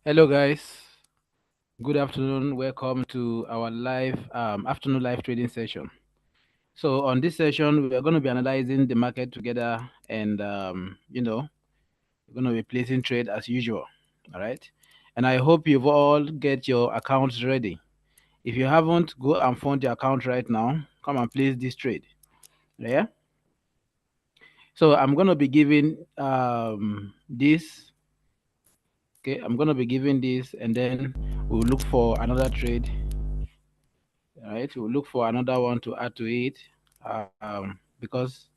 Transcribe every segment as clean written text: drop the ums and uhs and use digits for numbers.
Hello, guys. Good afternoon. Welcome to our live afternoon live trading session. So, on this session, we are going to be analyzing the market together, and we're going to be placing trade as usual. All right. And I hope you've all get your accounts ready. If you haven't, go and fund your account right now. Come and place this trade. Yeah. So I'm going to be giving this. Okay, I'm going to be giving this, and then we'll look for another trade. All right, we'll look for another one to add to it, because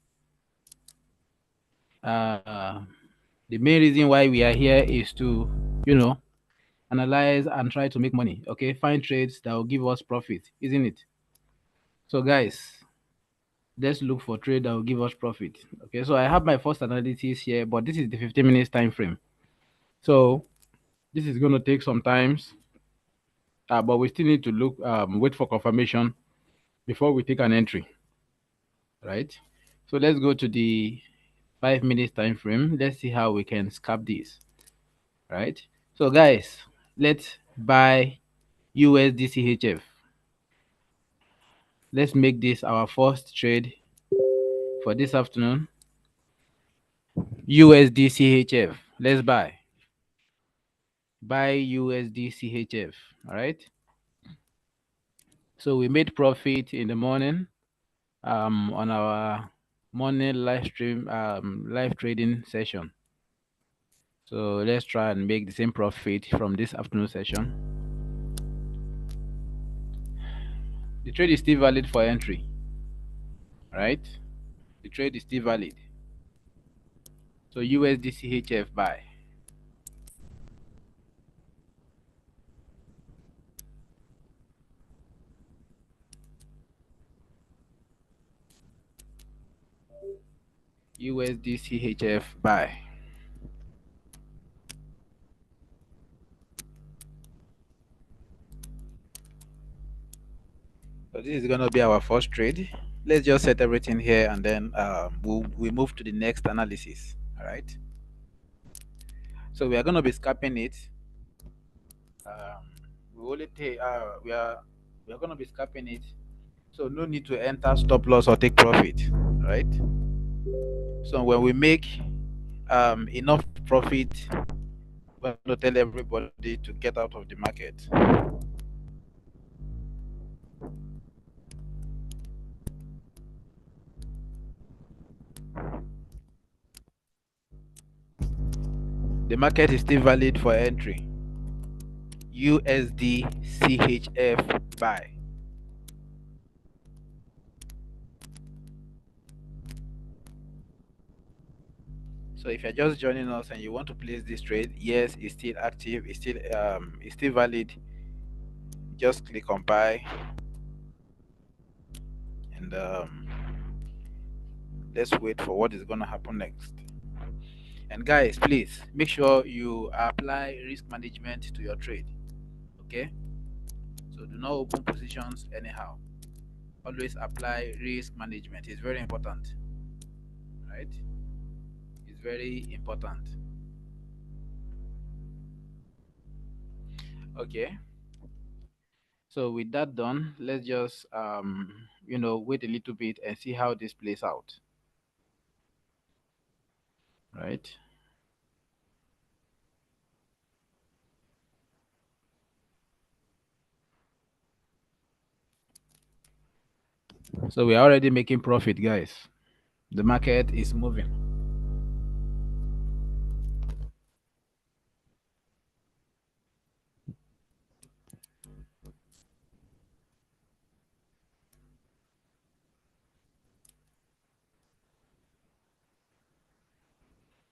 uh, the main reason why we are here is to, you know, analyze and try to make money. Okay, find trades that will give us profit, isn't it? So, guys, let's look for trade that will give us profit. Okay, so I have my first analysis here, but this is the 15 minutes time frame. So this is going to take some times, but we still need to wait for confirmation before we take an entry, right? So let's go to the 5 minutes time frame. Let's see how we can scalp this, right? So guys, let's buy USDCHF. Let's make this our first trade for this afternoon. USDCHF. Let's buy USDCHF. All right. So we made profit in the morning on our morning live stream live trading session. So let's try and make the same profit from this afternoon session. The trade is still valid for entry, right? The trade is still valid. So USDCHF buy. USDCHF buy. So this is gonna be our first trade. Let's just set everything here, and then we move to the next analysis. All right. So we are gonna be scalping it. Um, we only take we are gonna be scalping it. So no need to enter stop loss or take profit. Right. So when we make enough profit, we're going to tell everybody to get out of the market. The market is still valid for entry. USD CHF buy. So if you're just joining us and you want to place this trade, yes, it's still active, it's still valid. Just click on buy, and let's wait for what is going to happen next. And guys, please make sure you apply risk management to your trade. Okay, so do not open positions anyhow. Always apply risk management. It's very important, right? It's very important. Okay, so with that done, let's just wait a little bit and see how this plays out, right? So we are already making profit, guys. The market is moving.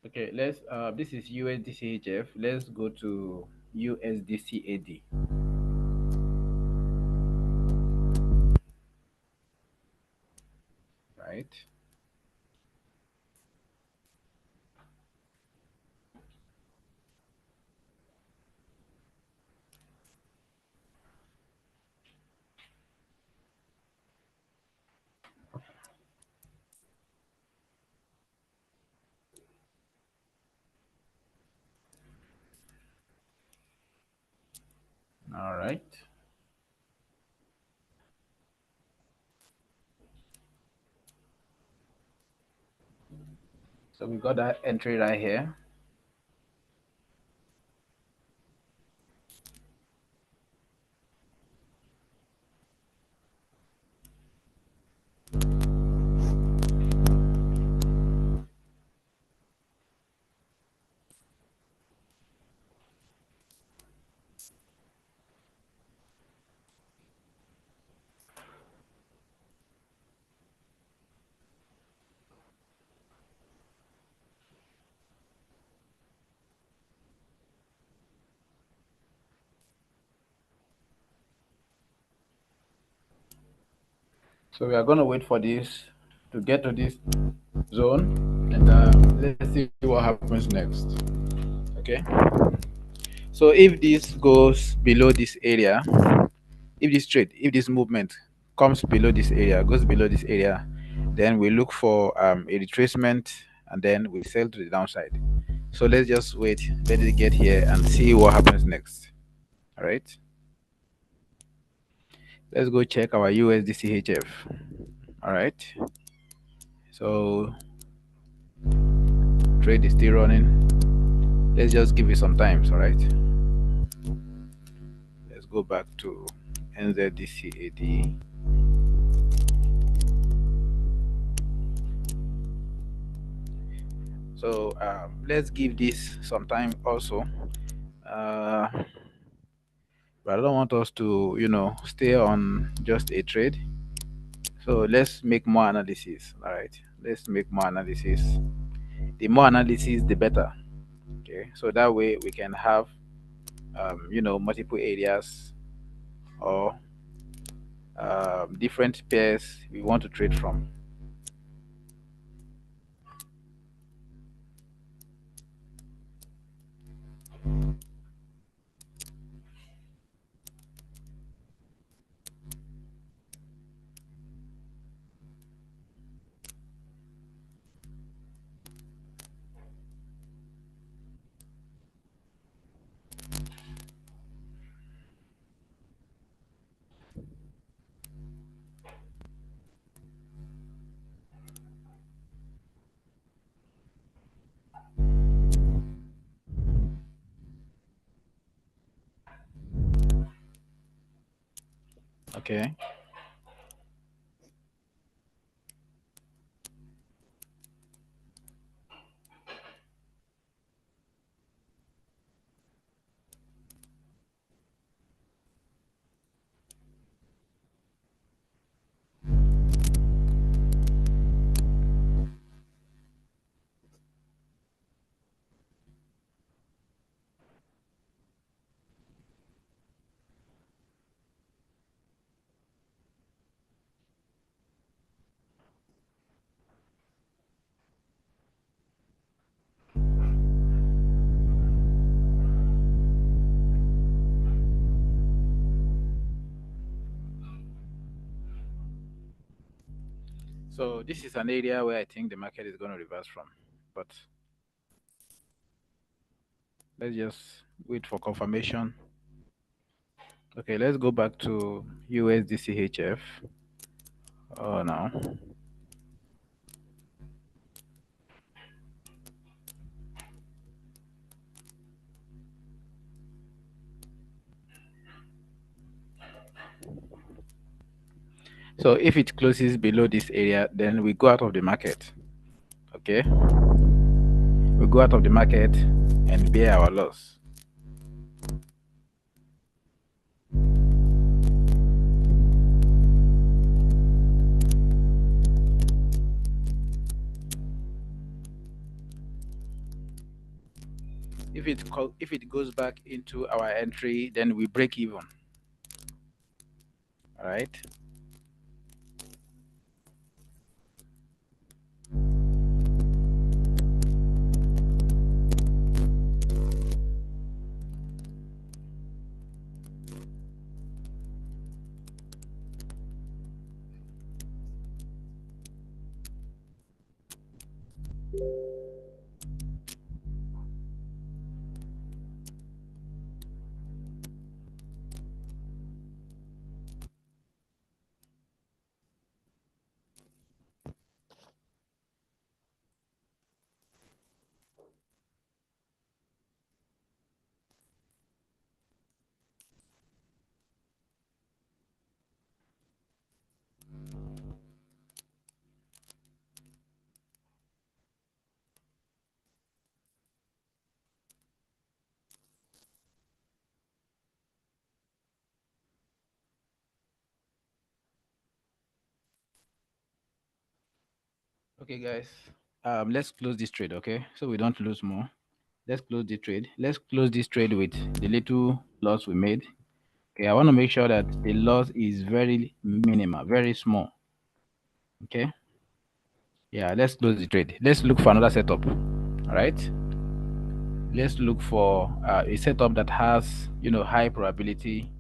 Okay, let's this is USDCHF. Let's go to USDCAD, right? All right. So we got that entry right here. So we are going to wait for this to get to this zone, and let's see what happens next. Okay. So if this goes below this area, if this trade, if this movement comes below this area, goes below this area, then we look for a retracement, and then we sell to the downside. So let's just wait, let it get here and see what happens next. All right. Let's go check our USDCHF. All right. So trade is still running. Let's just give it some time. All right. Let's go back to NZDCAD. So let's give this some time also. Uh, but I don't want us to, stay on just a trade. So let's make more analysis. All right. Let's make more analysis. The more analysis, the better. Okay. So that way we can have, multiple areas or different pairs we want to trade from. Okay. So this is an area where I think the market is going to reverse from, but let's just wait for confirmation. Okay, let's go back to USDCHF. Oh no. So if it closes below this area, then we go out of the market. Okay, we go out of the market and bear our loss. If it goes back into our entry, then we break even. All right. Okay, guys. Let's close this trade, okay? So we don't lose more. Let's close the trade. Let's close this trade with the little loss we made. Okay, I want to make sure that the loss is very minimal, very small. Okay. Yeah, let's close the trade. Let's look for another setup. All right. Let's look for a setup that has, high probability.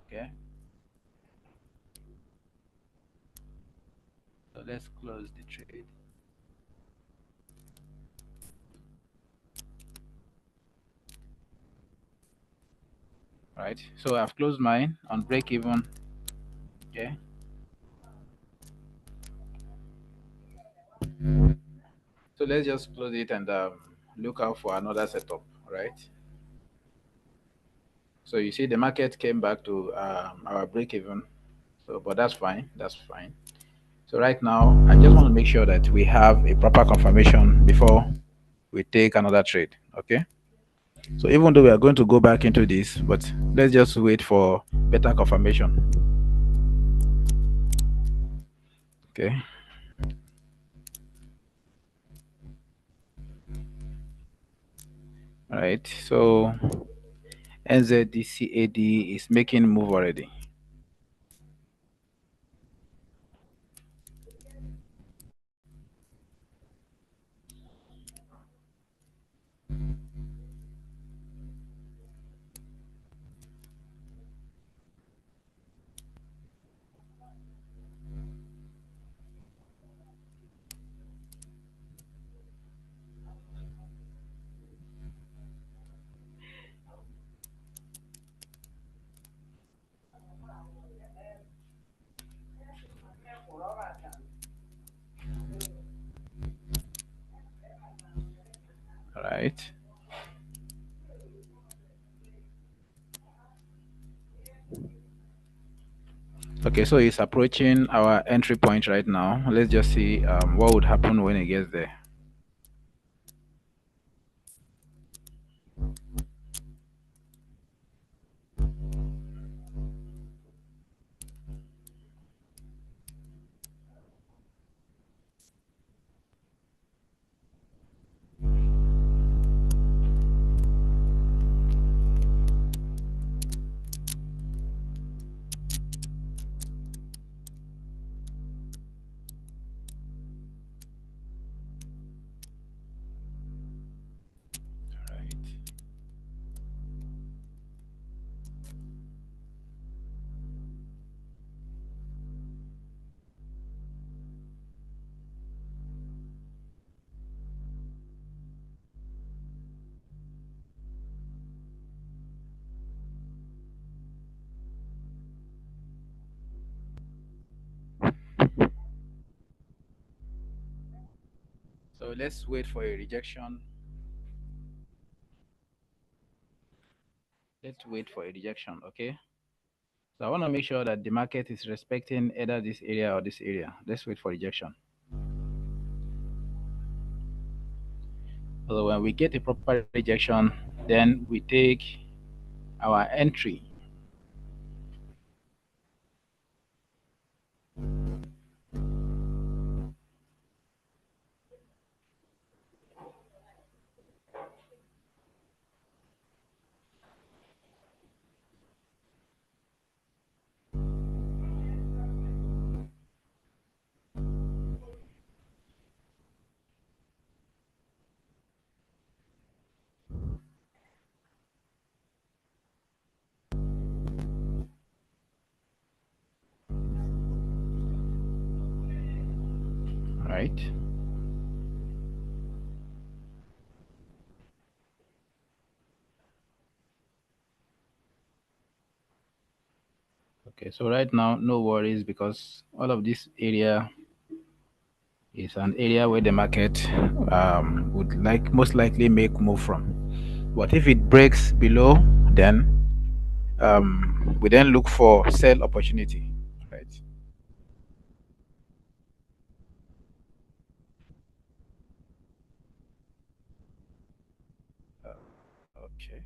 Okay. So let's close the trade. All right. So I've closed mine on break even. Okay. So let's just close it and look out for another setup. All right. So you see the market came back to our break even. So, but that's fine. That's fine. So right now, I just want to make sure that we have a proper confirmation before we take another trade. Okay. So even though we are going to go back into this, but let's just wait for better confirmation. Okay. All right. So NZDCAD is making move already. All right. Okay, so it's approaching our entry point right now. Let's just see what would happen when it gets there. All right. So let's wait for a rejection. Let's wait for a rejection, okay? So I want to make sure that the market is respecting either this area or this area. Let's wait for rejection. So when we get a proper rejection, then we take our entry. Right? Okay, so right now, no worries because all of this area is an area where the market would most likely make move from. But if it breaks below, then We then look for sell opportunity, right? Okay.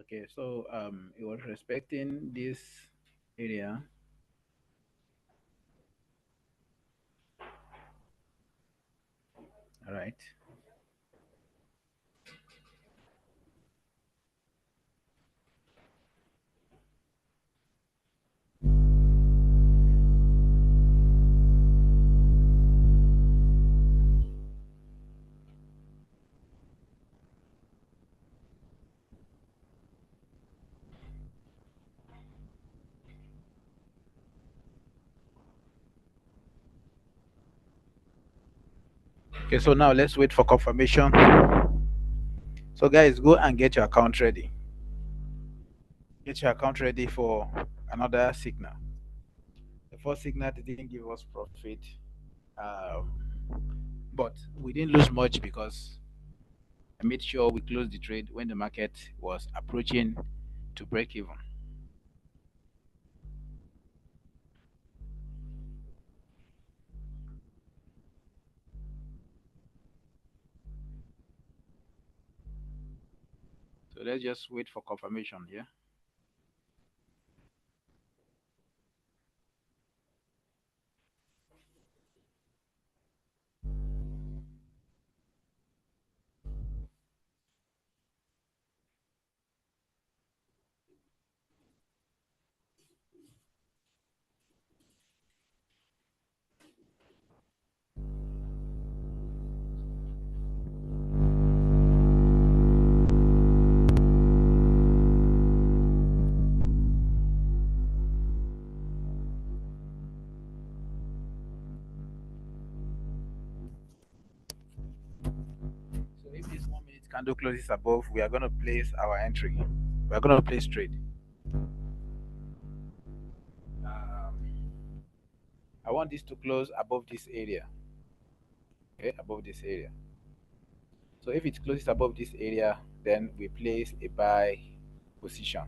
Okay, so it was respecting this area. All right. Okay, so now let's wait for confirmation. So guys, go and get your account ready. Get your account ready for another signal. The first signal didn't give us profit, um, but we didn't lose much because I made sure we closed the trade when the market was approaching to break even. So let's just wait for confirmation. Yeah. So if this 1 minute candle closes above, we are going to place our entry. We are going to place trade. I want this to close above this area. Okay, above this area. So if it closes above this area, then we place a buy position.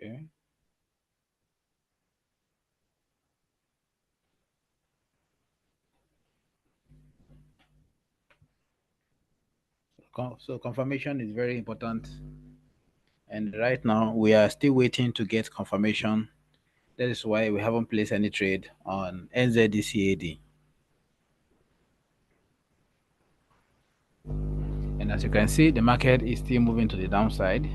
Okay. So confirmation is very important. And right now we are still waiting to get confirmation. That is why we haven't placed any trade on NZDCAD. And as you can see, the market is still moving to the downside.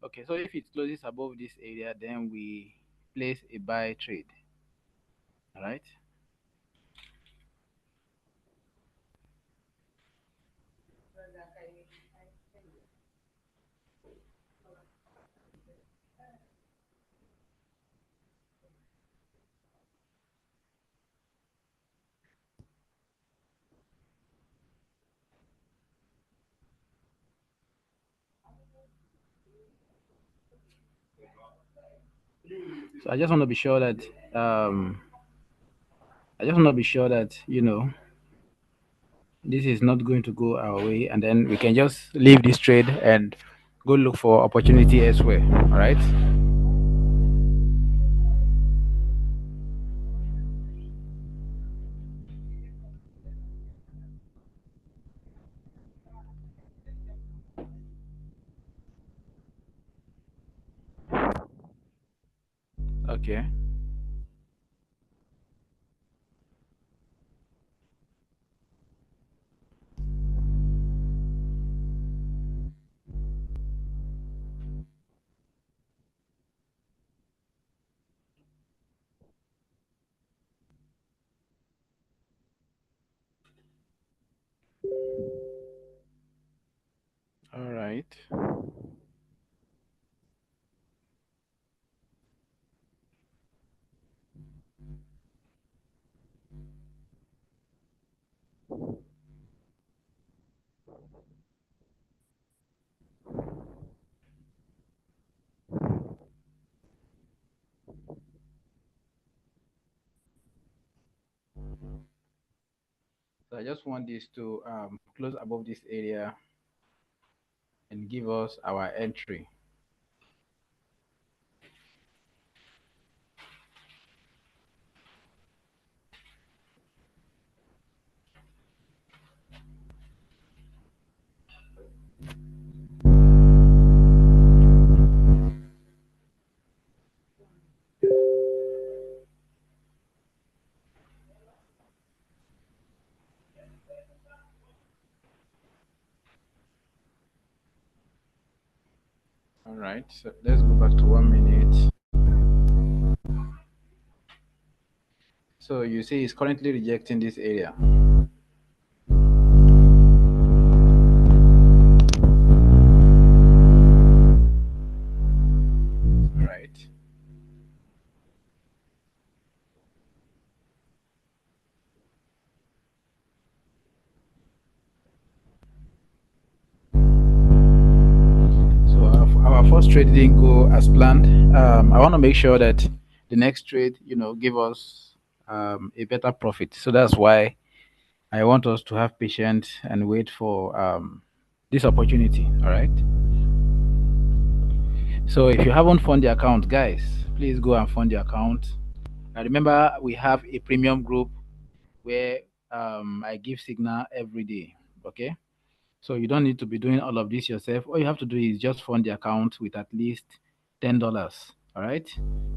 Okay, so if it closes above this area, then we place a buy trade. All right. So I just want to be sure that um, I just want to be sure that this is not going to go our way, and then we can just leave this trade and go look for opportunity elsewhere. All right. Okay. All right. So I just want this to close above this area and give us our entry. All right. So let's go back to 1 minute. So you see, it's currently rejecting this area. All right. So our first trade didn't go as planned. I want to make sure that the next trade, give us a better profit. So that's why I want us to have patience and wait for this opportunity. All right. So if you haven't fund the account, guys, please go and fund the account. Remember, we have a premium group where I give signal every day. Okay. So you don't need to be doing all of this yourself. All you have to do is just fund the account with at least $10. All right.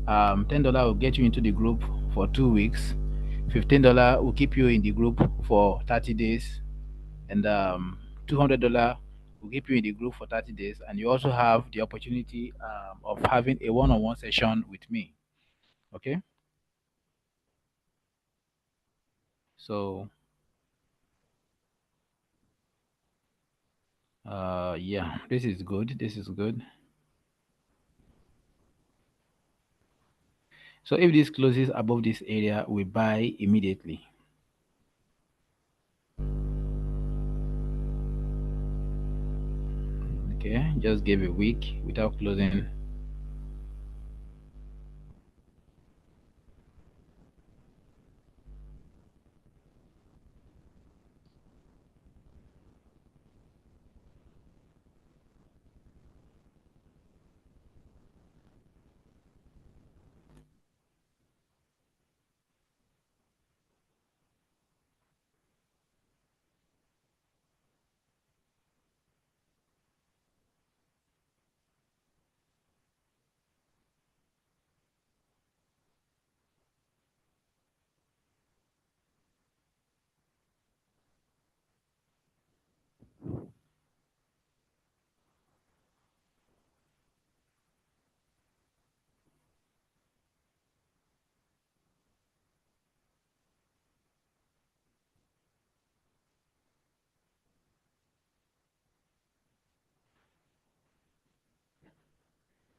$10 will get you into the group for 2 weeks. $15 will keep you in the group for 30 days. And $200 will keep you in the group for 30 days. And you also have the opportunity of having a one-on-one session with me. Okay. So yeah, this is good. This is good. So if this closes above this area, we buy immediately. Okay, just give a week without closing.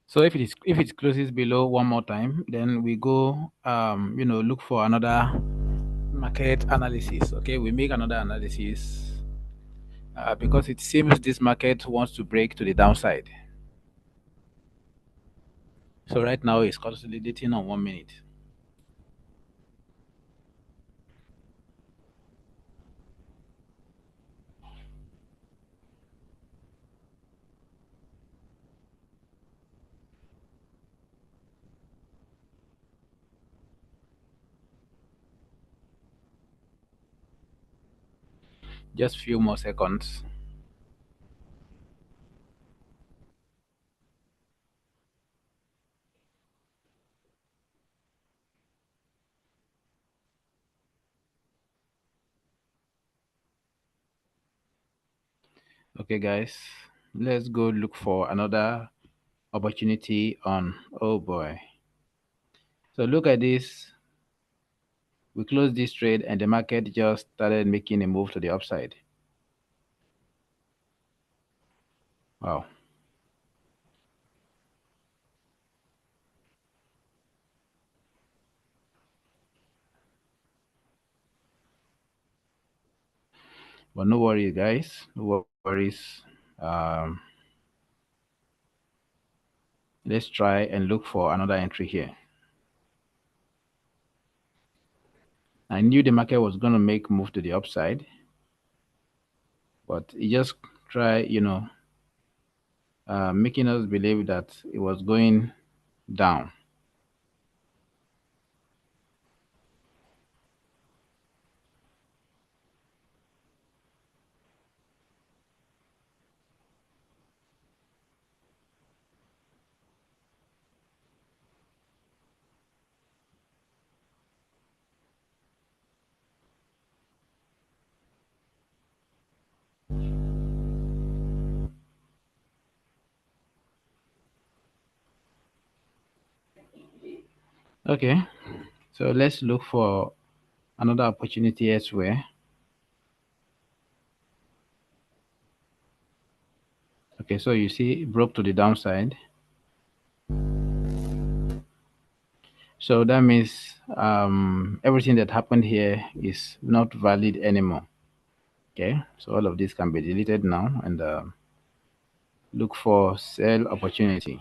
So if it closes below one more time, then we go look for another market analysis. Okay, we make another analysis because it seems this market wants to break to the downside. So right now it's consolidating on 1 minute. Just few more seconds. Okay, guys, let's go look for another opportunity on. Oh boy. So look at this. We closed this trade and the market just started making a move to the upside. Wow. But no worries, guys. No worries. Um, let's try and look for another entry here. I knew the market was going to make move to the upside, but it just try, making us believe that it was going down. Okay, so let's look for another opportunity elsewhere. Okay, so you see, it broke to the downside. So that means everything that happened here is not valid anymore. Okay, so all of this can be deleted now and look for sell opportunity.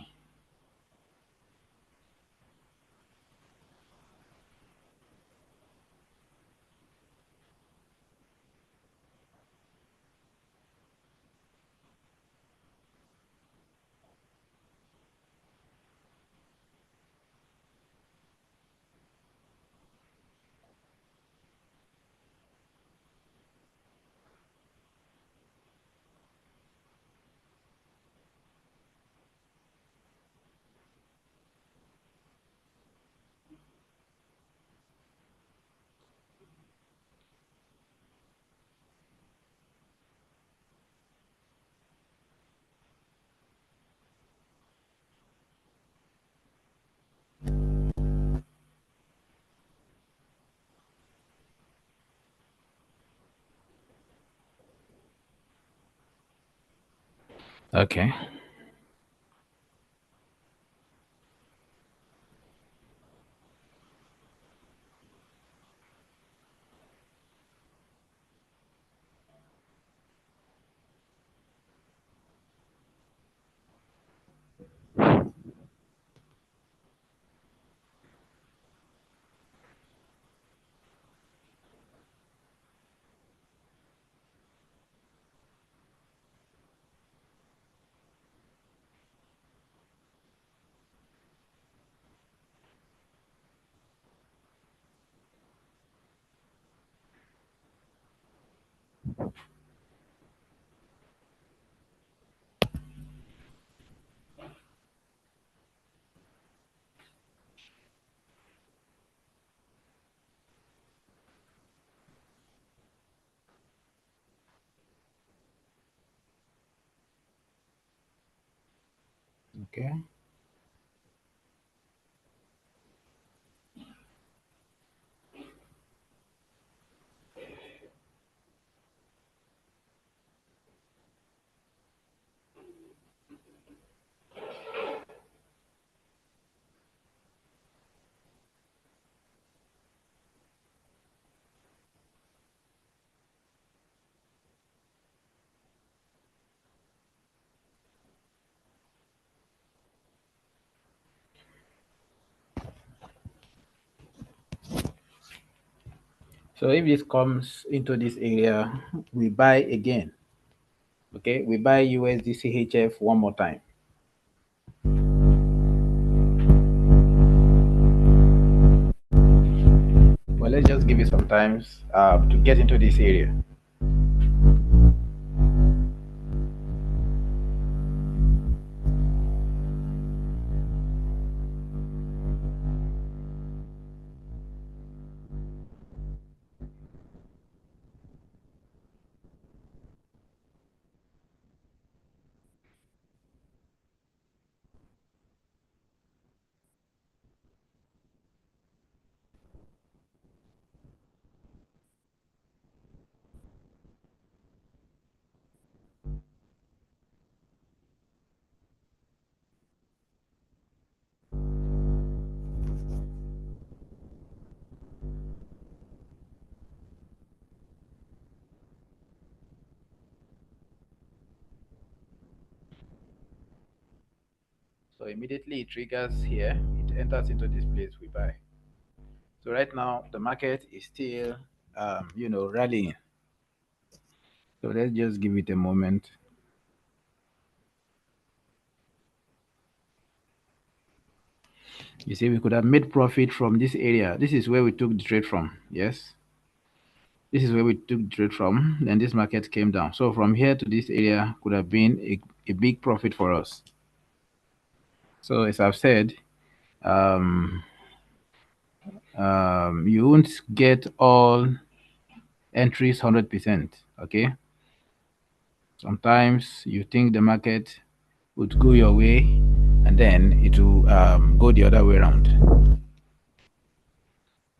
Okay. Okay. So if this comes into this area, we buy again. Okay, we buy USDCHF one more time. Well, let's just give it some time to get into this area. So immediately it triggers here, it enters into this place we buy. So right now the market is still, rallying. So let's just give it a moment. You see, we could have made profit from this area. This is where we took the trade from. Yes, this is where we took the trade from. Then this market came down. So from here to this area could have been a big profit for us. So as I've said, um, you won't get all entries 100%. Okay, sometimes you think the market would go your way, and then it will go the other way around.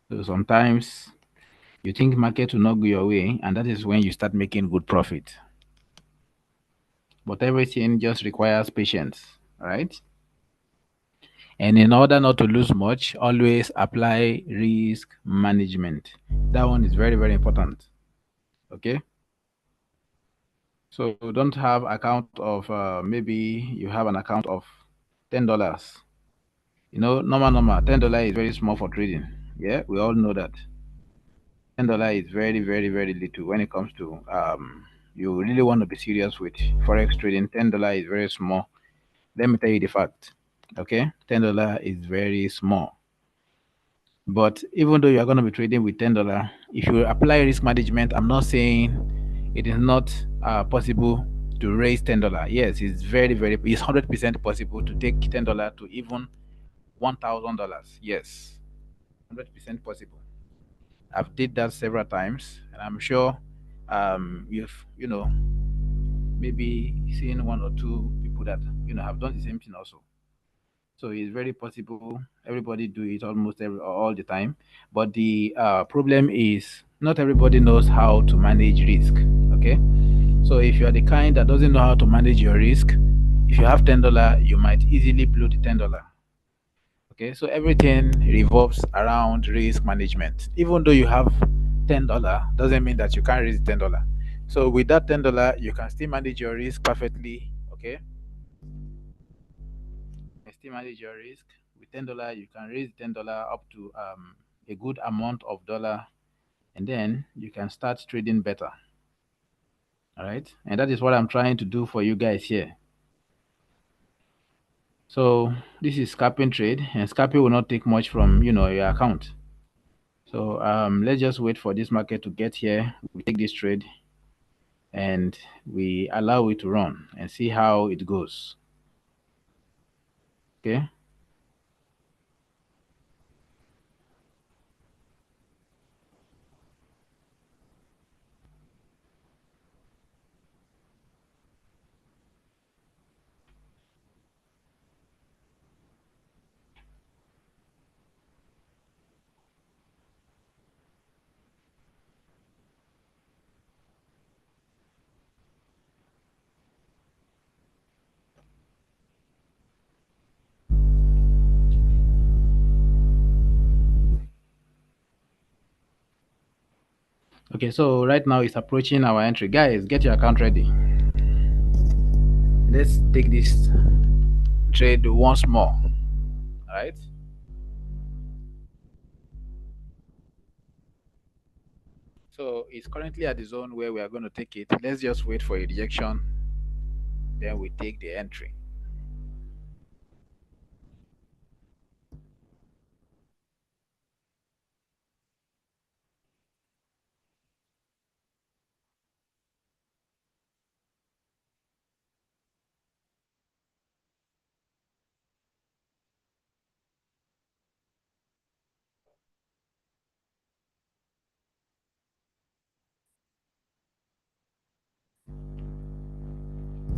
So sometimes you think market will not go your way, and that is when you start making good profit. But everything just requires patience, right? And in order not to lose much, always apply risk management. That one is very, very important. Okay. So don't have account of maybe you have an account of $10. Normal $10 is very small for trading. Yeah, we all know that. $10 is very, very, very little when it comes to you really want to be serious with forex trading. $10 is very small. Let me tell you the fact. Okay, $10 is very small. But even though you are going to be trading with $10, if you apply risk management, I'm not saying it is not possible to raise $10. Yes, it's very, very, it's 100% possible to take $10 to even $1,000. Yes, 100% possible. I've did that several times, and I'm sure you've maybe seen one or two people that have done the same thing also. So it's very possible. Everybody do it almost all the time, but the problem is not everybody knows how to manage risk. Okay, so if you are the kind that doesn't know how to manage your risk, if you have $10, you might easily blow the $10. Okay, so everything revolves around risk management. Even though you have $10, doesn't mean that you can't raise $10. So with that $10, you can still manage your risk perfectly. Okay, you can still manage your risk with $10. You can raise $10 up to a good amount of dollar, and then you can start trading better. All right, and that is what I'm trying to do for you guys here. So this is scalping trade, and scalping will not take much from your account. So let's just wait for this market to get here. We take this trade and we allow it to run and see how it goes. Okay. Okay. So right now it's approaching our entry. Guys, get your account ready. Let's take this trade once more. All right. So it's currently at the zone where we are going to take it. Let's just wait for a rejection, then we take the entry.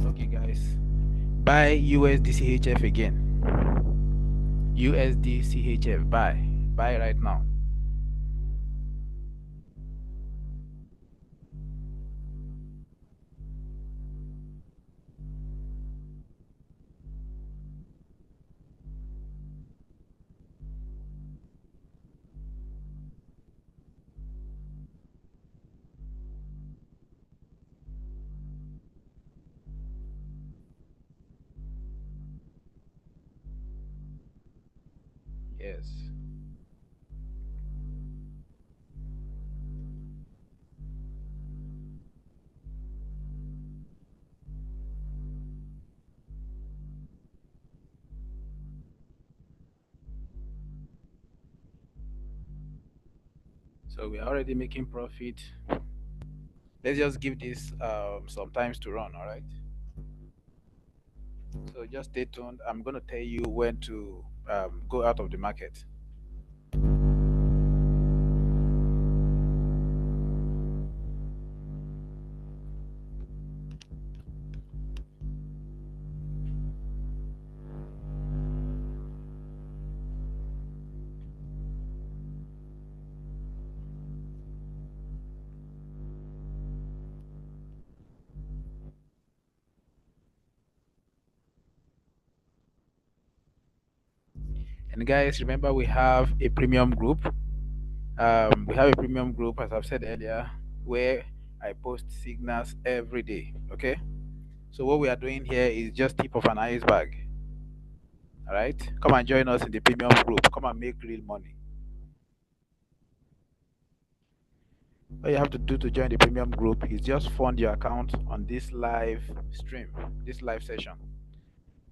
Okay, guys. Buy USDCHF again. USDCHF. Buy. Buy right now. Yes. So we are already making profit. Let's just give this some times to run, all right? So just stay tuned. I'm going to tell you when to go out of the market. And guys, remember we have a premium group. We have a premium group, as I've said earlier, where I post signals every day. Okay. So what we are doing here is just tip of an iceberg. All right. Come and join us in the premium group. Come and make real money. All you have to do to join the premium group is just fund your account on this live stream, this live session.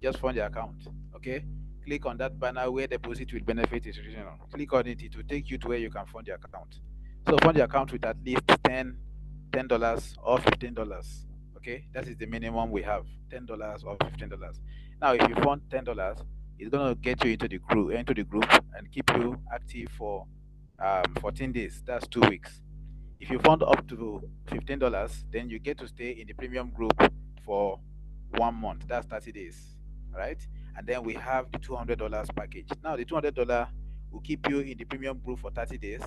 Just fund your account. Okay. Click on that banner where deposit with benefit is written on. Click on it. It will take you to where you can fund your account. So fund your account with at least $10 or $15. Okay, that is the minimum we have. $10 or $15. Now, if you fund $10, it's gonna get you into the group, and keep you active for 14 days. That's 2 weeks. If you fund up to $15, then you get to stay in the premium group for 1 month. That's 30 days. All right. And then we have the $200 package. Now the $200 will keep you in the premium group for 30 days.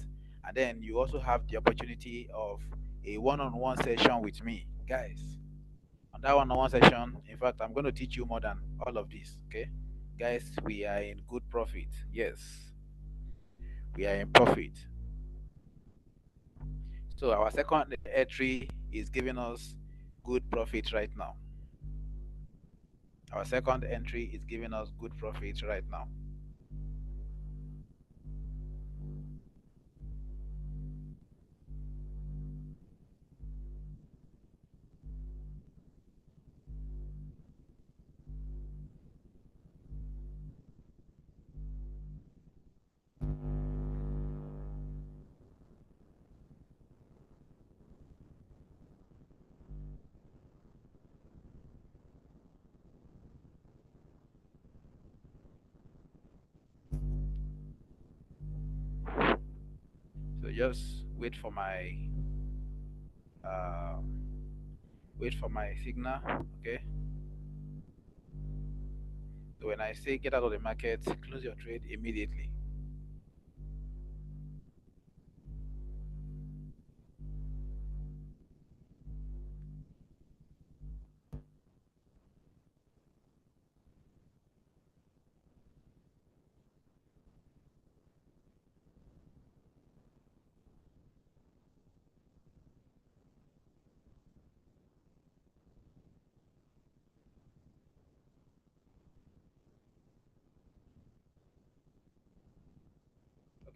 And then you also have the opportunity of a one-on-one session with me. Guys, on that one-on-one session, in fact, I'm going to teach you more than all of this. Okay. Guys, we are in good profit. Yes, we are in profit. So our second entry is giving us good profit right now. Our second entry is giving us good profit right now. So just uh, wait for my signal. Okay. So when I say get out of the market, close your trade immediately.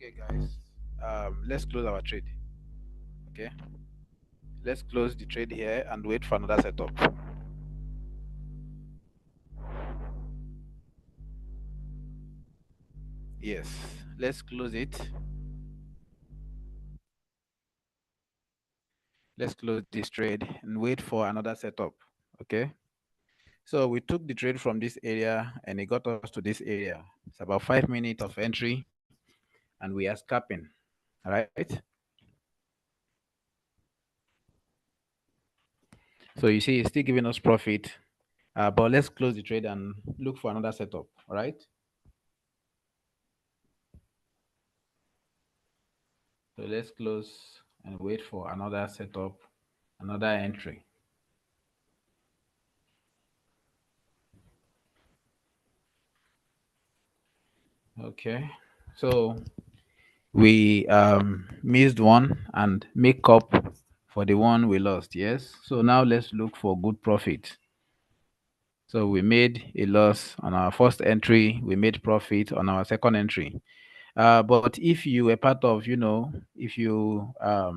Okay, guys. Let's close our trade. Okay, let's close the trade here and wait for another setup. Yes, let's close it. Let's close this trade and wait for another setup. Okay, so we took the trade from this area and it got us to this area. It's about 5 minutes of entry and we are scalping. All right, so you see it's still giving us profit, but let's close the trade and look for another setup. All right, so let's close and wait for another setup, another entry. Okay, so we missed one and make up for the one we lost. Yes, so now let's look for good profit. So we made a loss on our first entry, we made profit on our second entry. But if you were part of, if you uh,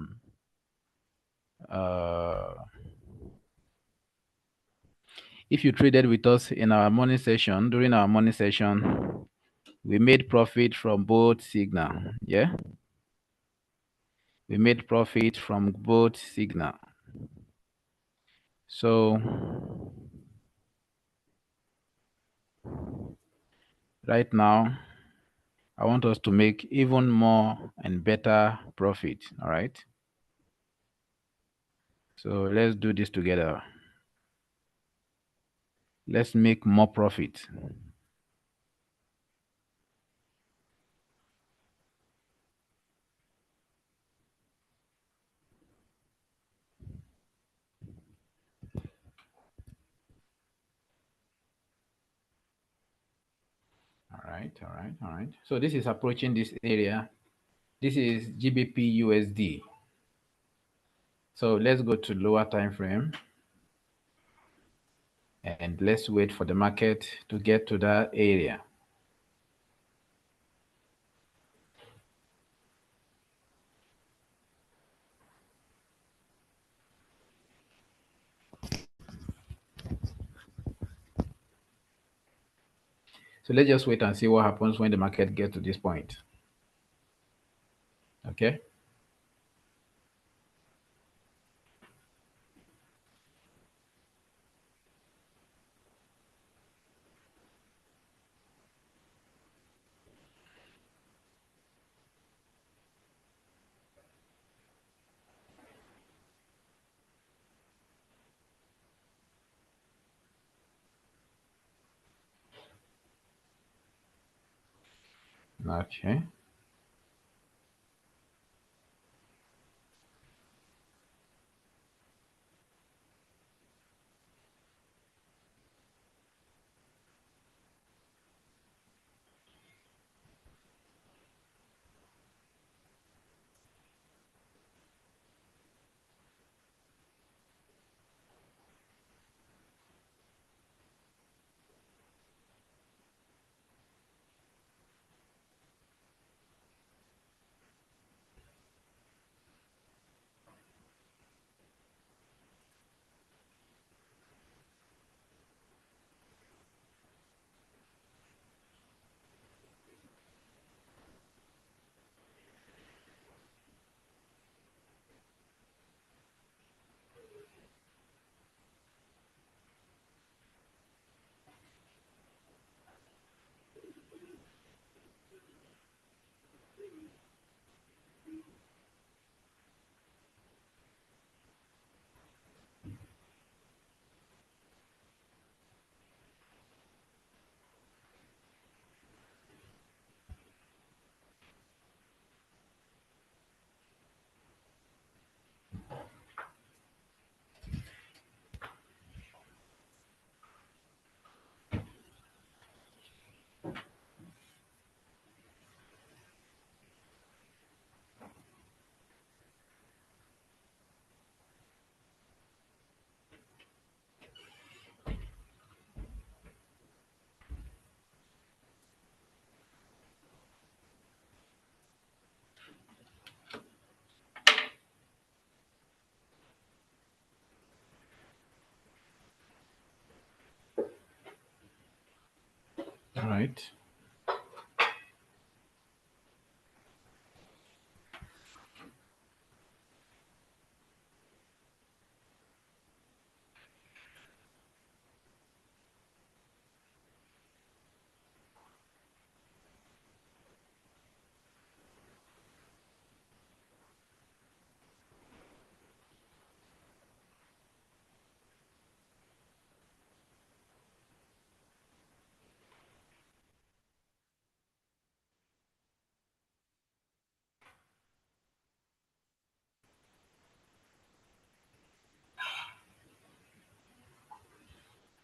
if you traded with us in our morning session, during our morning session, we made profit from both signal. Yeah, we made profit from both signal. So right now, I want us to make even more and better profit. All right. So let's do this together. Let's make more profit. All right. All right. All right. So this is approaching this area. This is GBP USD. So let's go to lower time frame and let's wait for the market to get to that area. So let's just wait and see what happens when the market gets to this point. Okay. Okay. All right.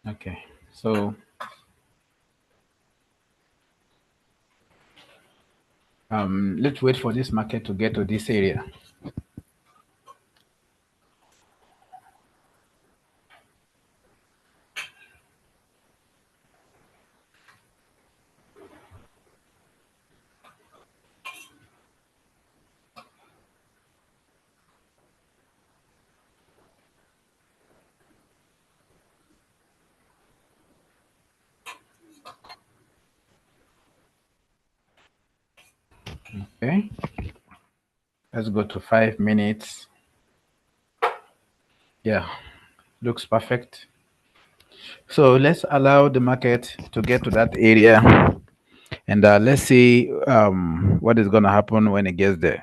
Okay. So let's wait for this market to get to this area. Okay. Let's go to 5 minutes. Yeah, looks perfect. So let's allow the market to get to that area, and let's see what is going to happen when it gets there.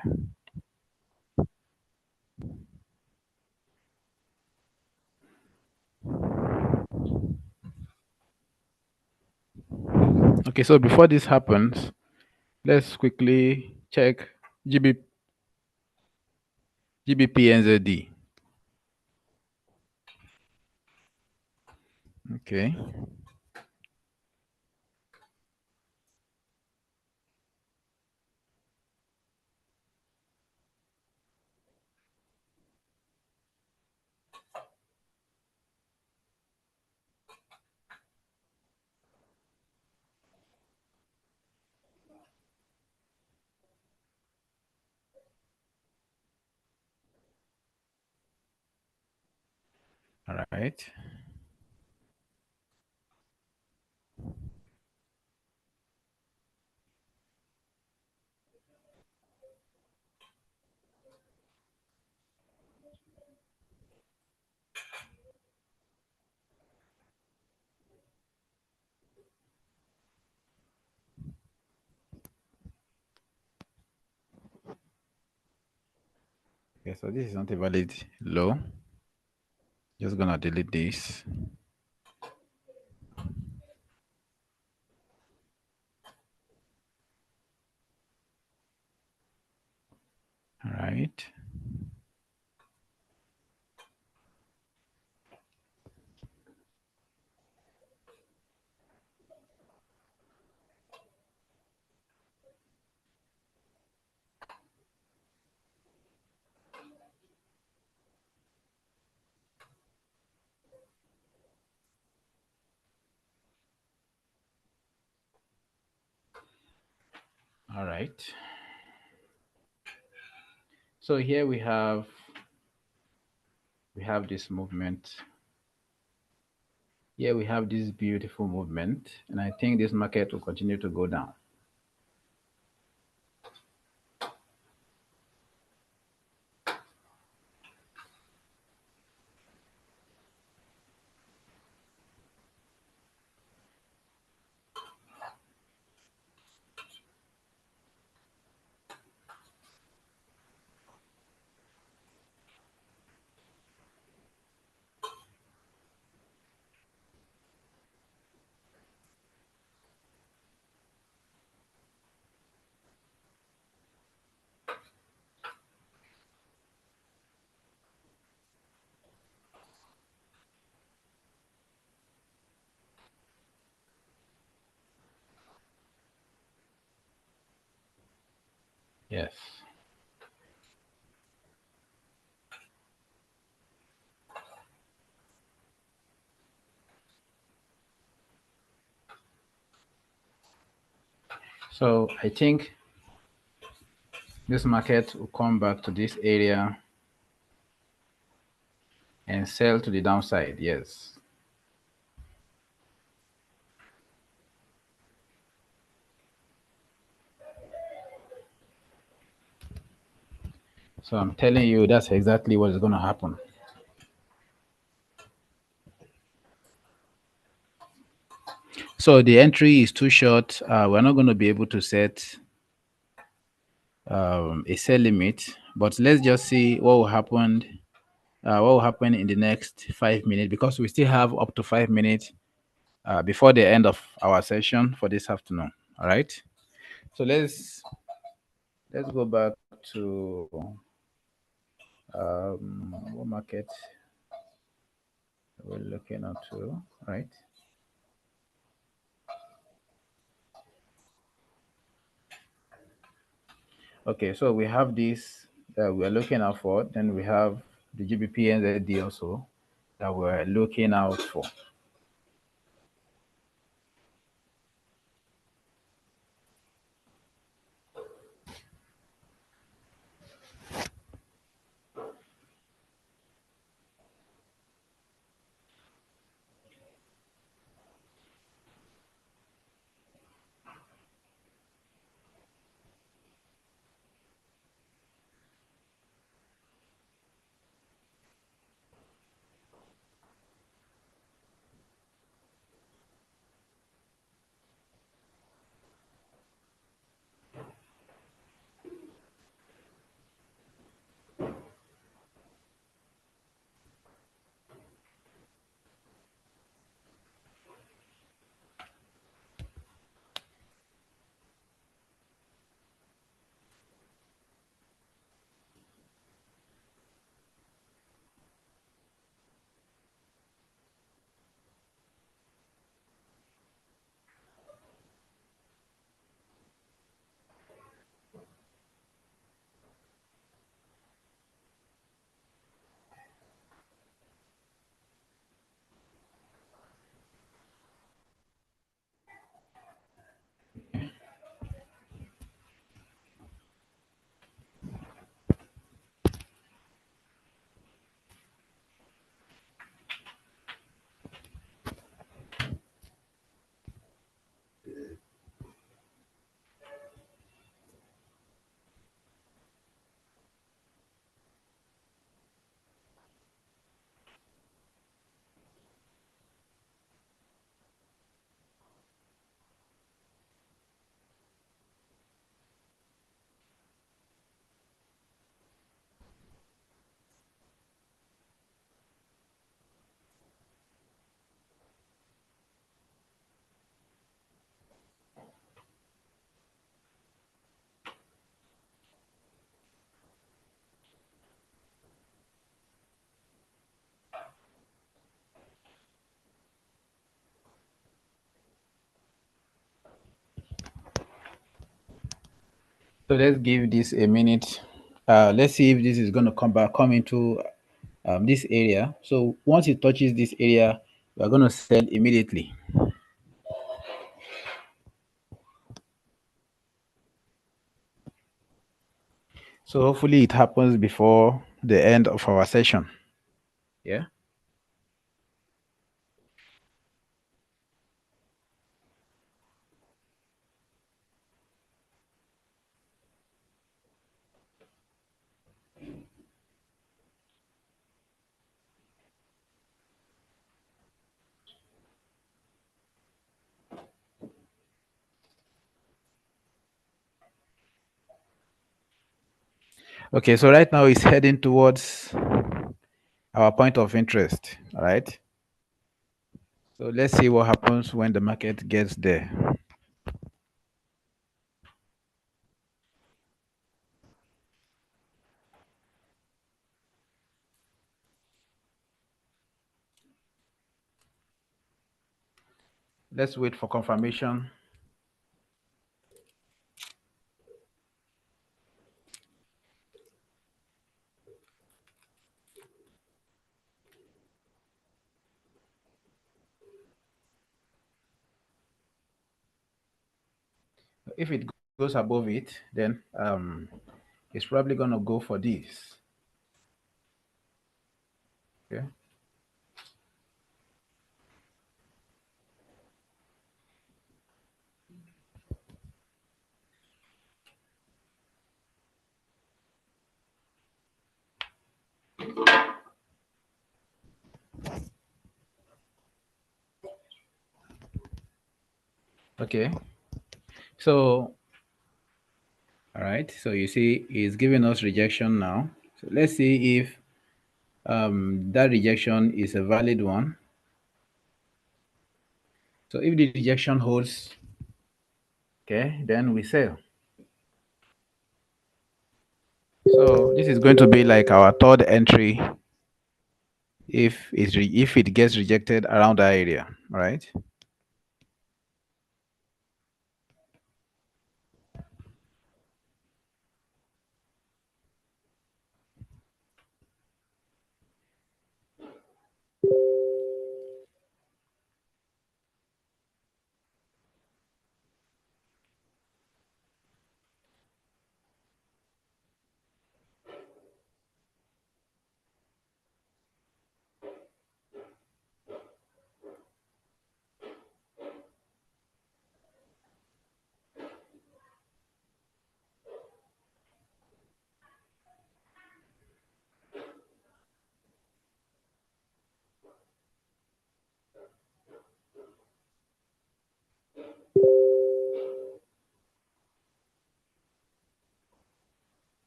Okay, so before this happens, let's quickly check GB, GBPNZD. Okay, all right. Okay, so this is not a valid low. Just gonna delete this. All right. All right. So here we have this movement. Here we have this beautiful movement, and I think this market will continue to go down. Yes. So I think this market will come back to this area and sell to the downside. Yes. So I'm telling you, that's exactly what is going to happen. So the entry is too short. We're not going to be able to set a sell limit, but let's just see what will happen. What will happen in the next 5 minutes, because we still have up to 5 minutes before the end of our session for this afternoon. All right. So let's go back to what market we're looking at to, right? Okay, so we have this that we're looking out for. Then we have the GBP NZD also that we're looking out for. So let's give this a minute. Let's see if this is going to come into this area. So once it touches this area, we're going to sell immediately. So hopefully it happens before the end of our session. Yeah. Okay, so right now it's heading towards our point of interest. All right. So let's see what happens when the market gets there. Let's wait for confirmation. If it goes above it, then it's probably going to go for this. Okay. Okay. So, all right. So you see, it's giving us rejection now. So let's see if that rejection is a valid one. So if the rejection holds, okay, then we sell. So this is going to be like our third entry if it gets rejected around that area, right?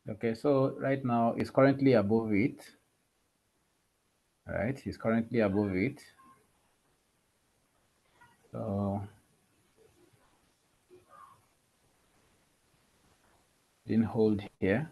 Okay, so right now it's currently above it. All right, it's currently above it. So didn't hold here.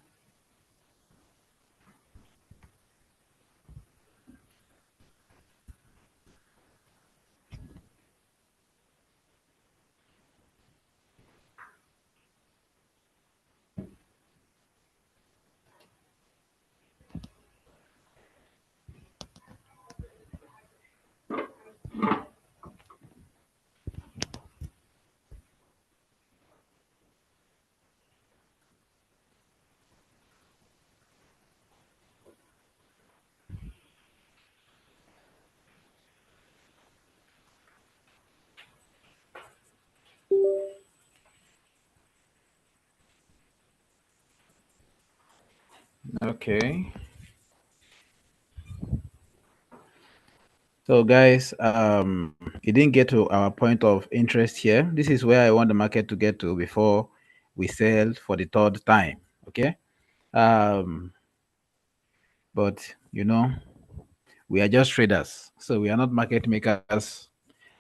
Okay. So guys, it didn't get to our point of interest here. This is where I want the market to get to before we sell for the third time. Okay. Um, but we are just traders, so we are not market makers.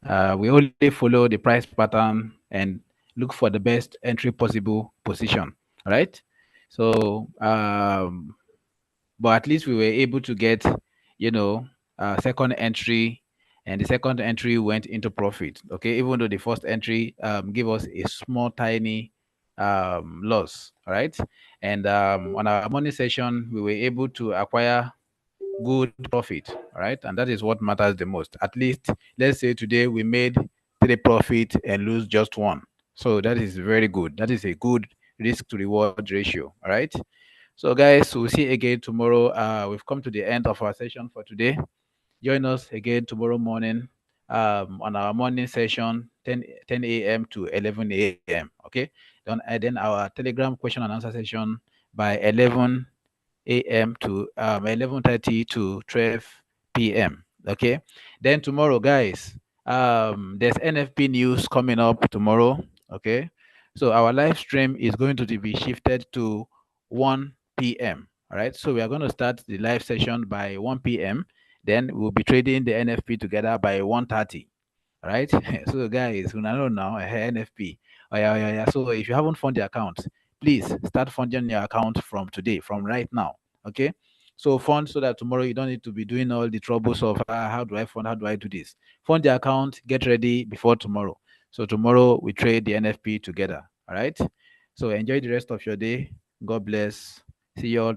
We only follow the price pattern and look for the best entry possible position. All right. So, but at least we were able to get, you know, second entry, and the second entry went into profit. Okay, even though the first entry gave us a small, tiny loss. All right, and on our money session, we were able to acquire good profit. All right, and that is what matters the most. At least, let's say today we made three profit and lose just one. So that is very good. That is a good risk to reward ratio. All right. So, guys, we'll see again tomorrow. We've come to the end of our session for today. Join us again tomorrow morning on our morning session, 10 a.m. to 11 a.m. Okay. Then our Telegram question and answer session by 11 a.m. to 11:30 to 12 p.m. Okay. Then tomorrow, guys, there's NFP news coming up tomorrow. Okay. So our live stream is going to be shifted to 1 p.m. All right. So we are going to start the live session by 1 p.m. Then we'll be trading the NFP together by 1:30. All right. So guys, we know now NFP. Oh yeah, yeah, yeah. So if you haven't funded the account, please start funding your account from today, from right now. Okay. So fund so that tomorrow you don't need to be doing all the troubles of how do I fund, how do I do this. Fund the account, get ready before tomorrow. So tomorrow we trade the NFP together. All right. So enjoy the rest of your day. God bless. See you all